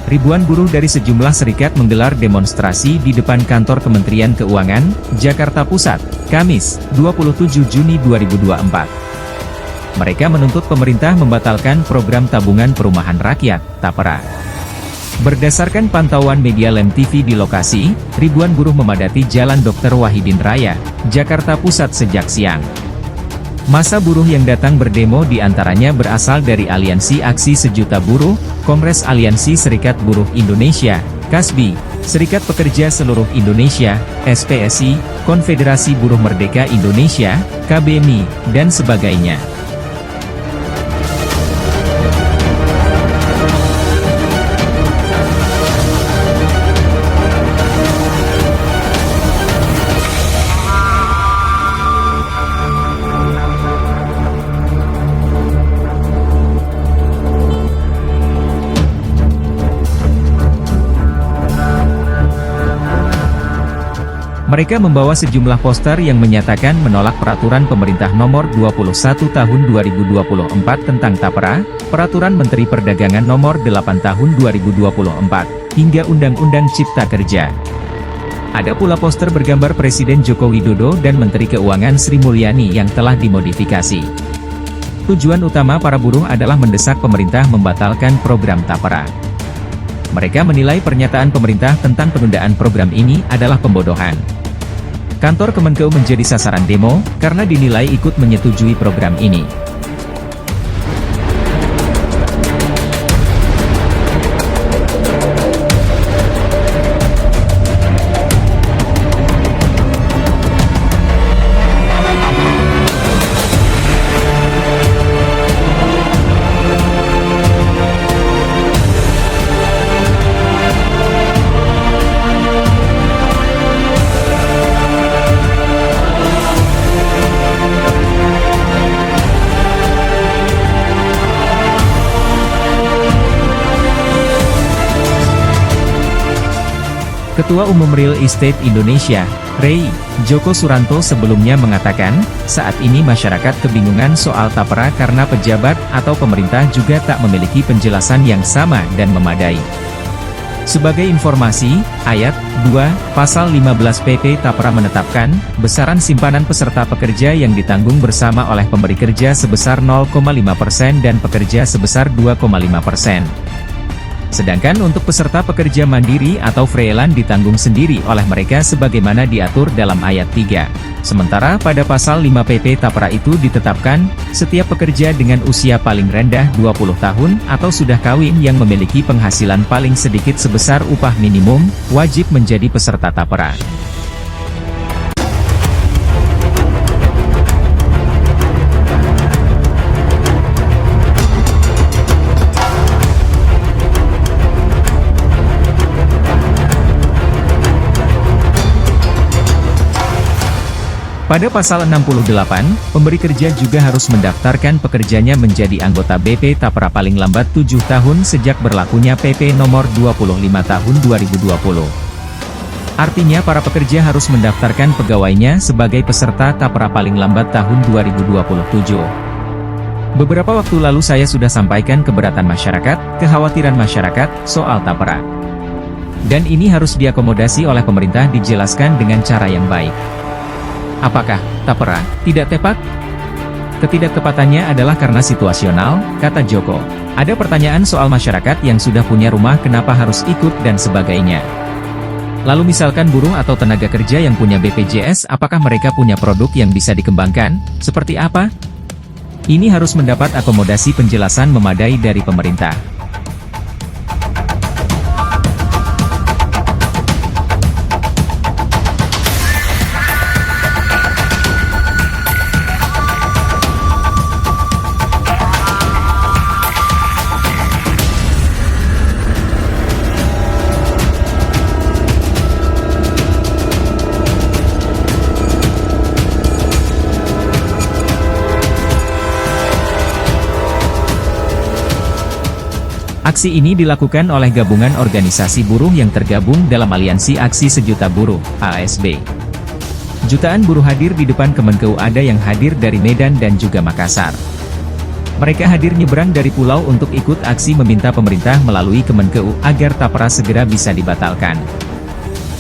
Ribuan buruh dari sejumlah serikat menggelar demonstrasi di depan kantor Kementerian Keuangan, Jakarta Pusat, Kamis, 27 Juni 2024. Mereka menuntut pemerintah membatalkan program tabungan perumahan rakyat, TAPRA. Berdasarkan pantauan media Lem TV di lokasi, ribuan buruh memadati Jalan Dr. Wahidin Raya, Jakarta Pusat sejak siang. Massa buruh yang datang berdemo diantaranya berasal dari Aliansi Aksi Sejuta Buruh, Kongres Aliansi Serikat Buruh Indonesia, KASBI, Serikat Pekerja Seluruh Indonesia, SPSI, Konfederasi Buruh Merdeka Indonesia, KBMI, dan sebagainya. Mereka membawa sejumlah poster yang menyatakan menolak peraturan pemerintah nomor 21 tahun 2024 tentang TAPRA, peraturan Menteri Perdagangan nomor 8 tahun 2024, hingga Undang-Undang Cipta Kerja. Ada pula poster bergambar Presiden Joko Widodo dan Menteri Keuangan Sri Mulyani yang telah dimodifikasi. Tujuan utama para buruh adalah mendesak pemerintah membatalkan program TAPRA. Mereka menilai pernyataan pemerintah tentang penundaan program ini adalah pembodohan. Kantor Kemenkeu menjadi sasaran demo, karena dinilai ikut menyetujui program ini. Ketua Umum Real Estate Indonesia, REI, Joko Suranto sebelumnya mengatakan, saat ini masyarakat kebingungan soal TAPRA karena pejabat atau pemerintah juga tak memiliki penjelasan yang sama dan memadai. Sebagai informasi, ayat 2, pasal 15 PP TAPRA menetapkan, besaran simpanan peserta pekerja yang ditanggung bersama oleh pemberi kerja sebesar 0,5% dan pekerja sebesar 2,5%. Sedangkan untuk peserta pekerja mandiri atau freelance ditanggung sendiri oleh mereka sebagaimana diatur dalam ayat 3. Sementara pada pasal 5 PP TAPRA itu ditetapkan, setiap pekerja dengan usia paling rendah 20 tahun atau sudah kawin yang memiliki penghasilan paling sedikit sebesar upah minimum, wajib menjadi peserta TAPRA. Pada pasal 68, pemberi kerja juga harus mendaftarkan pekerjanya menjadi anggota BP TAPRA paling lambat 7 tahun sejak berlakunya PP nomor 25 tahun 2020. Artinya para pekerja harus mendaftarkan pegawainya sebagai peserta TAPRA paling lambat tahun 2027. Beberapa waktu lalu saya sudah sampaikan keberatan masyarakat, kekhawatiran masyarakat, soal TAPRA. Dan ini harus diakomodasi oleh pemerintah dijelaskan dengan cara yang baik. Apakah TAPRA tidak tepat? Ketidaktepatannya adalah karena situasional, kata Joko. Ada pertanyaan soal masyarakat yang sudah punya rumah kenapa harus ikut dan sebagainya. Lalu misalkan buruh atau tenaga kerja yang punya BPJS, apakah mereka punya produk yang bisa dikembangkan? Seperti apa? Ini harus mendapat akomodasi penjelasan memadai dari pemerintah. Aksi ini dilakukan oleh gabungan organisasi buruh yang tergabung dalam Aliansi Aksi Sejuta Buruh, ASB. Jutaan buruh hadir di depan Kemenkeu, ada yang hadir dari Medan dan juga Makassar. Mereka hadir nyebrang dari pulau untuk ikut aksi meminta pemerintah melalui Kemenkeu agar Tapera segera bisa dibatalkan.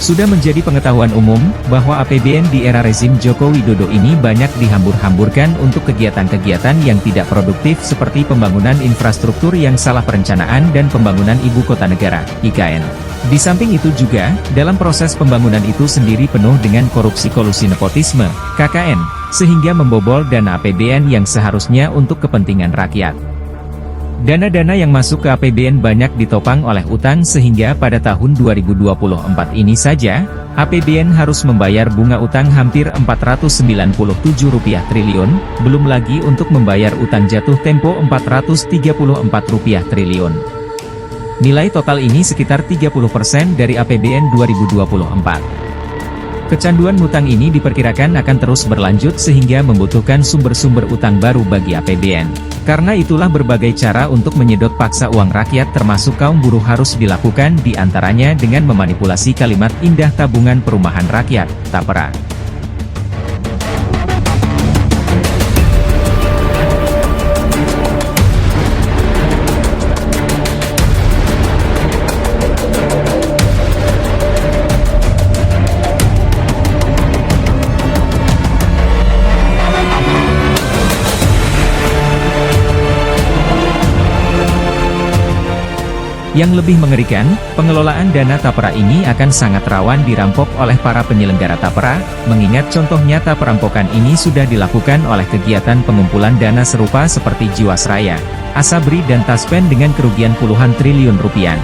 Sudah menjadi pengetahuan umum, bahwa APBN di era rezim Joko Widodo ini banyak dihambur-hamburkan untuk kegiatan-kegiatan yang tidak produktif seperti pembangunan infrastruktur yang salah perencanaan dan pembangunan ibu kota negara, IKN. Di samping itu juga, dalam proses pembangunan itu sendiri penuh dengan korupsi kolusi nepotisme, KKN, sehingga membobol dana APBN yang seharusnya untuk kepentingan rakyat. Dana-dana yang masuk ke APBN banyak ditopang oleh utang sehingga pada tahun 2024 ini saja, APBN harus membayar bunga utang hampir Rp497 triliun, belum lagi untuk membayar utang jatuh tempo Rp434 triliun. Nilai total ini sekitar 30% dari APBN 2024. Kecanduan hutang ini diperkirakan akan terus berlanjut sehingga membutuhkan sumber-sumber utang baru bagi APBN. Karena itulah berbagai cara untuk menyedot paksa uang rakyat termasuk kaum buruh harus dilakukan diantaranya dengan memanipulasi kalimat indah tabungan perumahan rakyat, Tapera. Yang lebih mengerikan, pengelolaan dana Tapera ini akan sangat rawan dirampok oleh para penyelenggara Tapera, mengingat contoh nyata perampokan ini sudah dilakukan oleh kegiatan pengumpulan dana serupa seperti Jiwasraya, Asabri dan Taspen dengan kerugian puluhan triliun rupiah.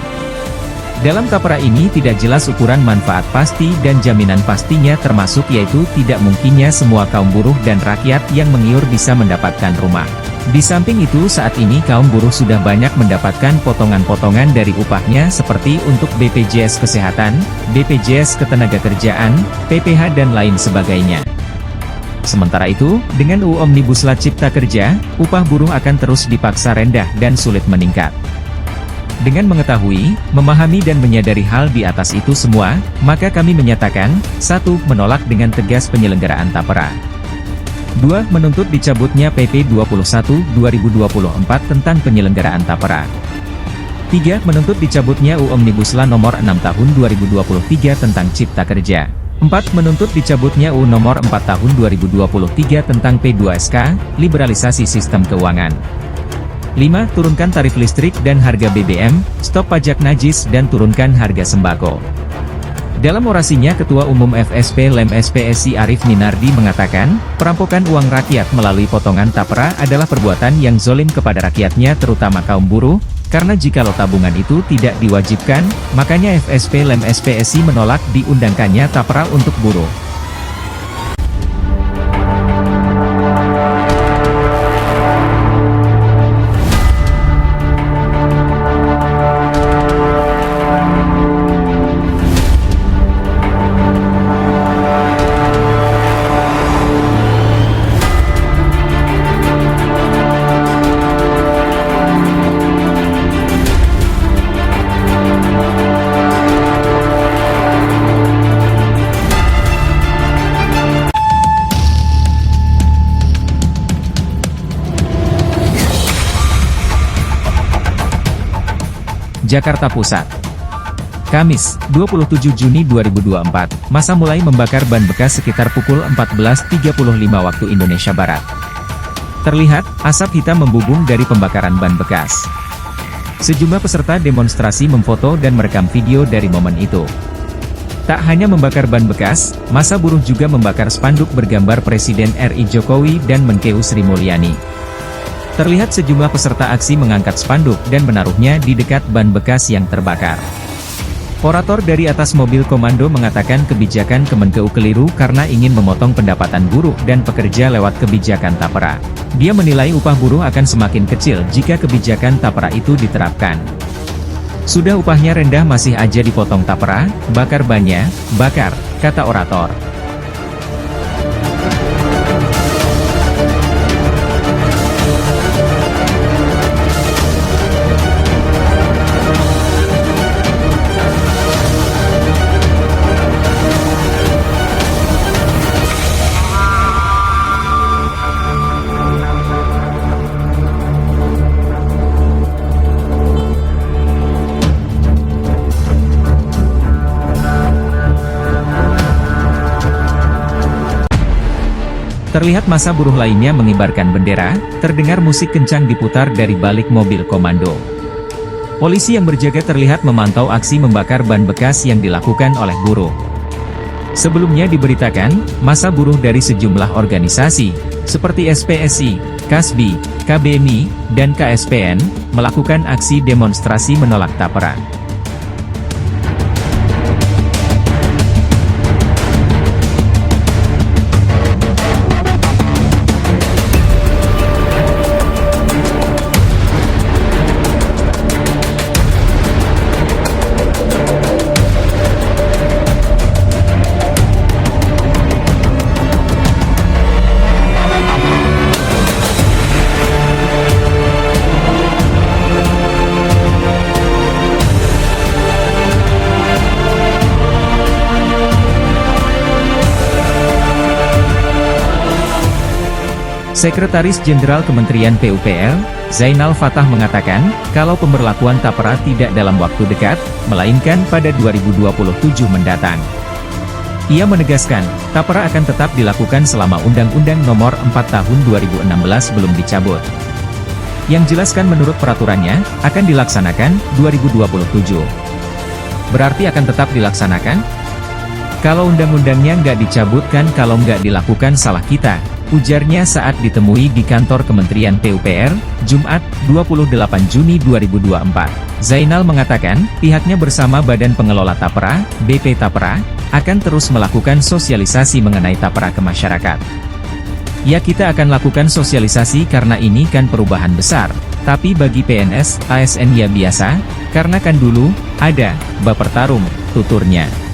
Dalam Tapera ini tidak jelas ukuran manfaat pasti dan jaminan pastinya termasuk yaitu tidak mungkinnya semua kaum buruh dan rakyat yang mengiur bisa mendapatkan rumah. Di samping itu saat ini kaum buruh sudah banyak mendapatkan potongan-potongan dari upahnya seperti untuk BPJS Kesehatan, BPJS Ketenagakerjaan, PPH dan lain sebagainya. Sementara itu, dengan UU Omnibus Law Cipta Kerja, upah buruh akan terus dipaksa rendah dan sulit meningkat. Dengan mengetahui, memahami dan menyadari hal di atas itu semua, maka kami menyatakan, 1. Menolak dengan tegas penyelenggaraan Tapera. 2. Menuntut dicabutnya PP 21/2024 tentang penyelenggaraan Tapera. 3. Menuntut dicabutnya UU Omnibus Law Nomor 6 Tahun 2023 tentang Cipta Kerja. 4. Menuntut dicabutnya UU Nomor 4 Tahun 2023 tentang P2SK, liberalisasi sistem keuangan. 5. Turunkan tarif listrik dan harga BBM, stop pajak najis dan turunkan harga sembako. Dalam orasinya Ketua Umum FSP Lem SPSI Arief Minardi mengatakan, perampokan uang rakyat melalui potongan Tapera adalah perbuatan yang zolim kepada rakyatnya terutama kaum buruh, karena jikalau tabungan itu tidak diwajibkan, makanya FSP Lem SPSI menolak diundangkannya Tapera untuk buruh. Jakarta Pusat. Kamis, 27 Juni 2024, massa mulai membakar ban bekas sekitar pukul 14.35 waktu Indonesia Barat. Terlihat, asap hitam membubung dari pembakaran ban bekas. Sejumlah peserta demonstrasi memfoto dan merekam video dari momen itu. Tak hanya membakar ban bekas, massa buruh juga membakar spanduk bergambar Presiden RI Jokowi dan Menkeu Sri Mulyani. Terlihat sejumlah peserta aksi mengangkat spanduk dan menaruhnya di dekat ban bekas yang terbakar. Orator dari atas mobil komando mengatakan kebijakan Kemenkeu keliru karena ingin memotong pendapatan buruh dan pekerja lewat kebijakan Tapera. Dia menilai upah buruh akan semakin kecil jika kebijakan Tapera itu diterapkan. Sudah upahnya rendah masih aja dipotong Tapera, bakar bannya, bakar, kata orator. Terlihat massa buruh lainnya mengibarkan bendera, terdengar musik kencang diputar dari balik mobil komando. Polisi yang berjaga terlihat memantau aksi membakar ban bekas yang dilakukan oleh buruh. Sebelumnya diberitakan, massa buruh dari sejumlah organisasi, seperti SPSI, KASBI, KBMI, dan KSPN, melakukan aksi demonstrasi menolak tapera. Sekretaris Jenderal Kementerian PUPR, Zainal Fatah mengatakan, kalau pemberlakuan tapera tidak dalam waktu dekat, melainkan pada 2027 mendatang. Ia menegaskan, tapera akan tetap dilakukan selama Undang-Undang Nomor 4 Tahun 2016 belum dicabut. Yang jelaskan menurut peraturannya, akan dilaksanakan 2027. Berarti akan tetap dilaksanakan? Kalau undang-undangnya nggak dicabut kan kalau nggak dilakukan salah kita, ujarnya saat ditemui di kantor Kementerian PUPR, Jumat, 28 Juni 2024. Zainal mengatakan, pihaknya bersama Badan Pengelola Tapera, BP Tapera, akan terus melakukan sosialisasi mengenai tapera ke masyarakat. Ya kita akan lakukan sosialisasi karena ini kan perubahan besar, tapi bagi PNS, ASN ya biasa, karena kan dulu, ada, baper tarung, tuturnya.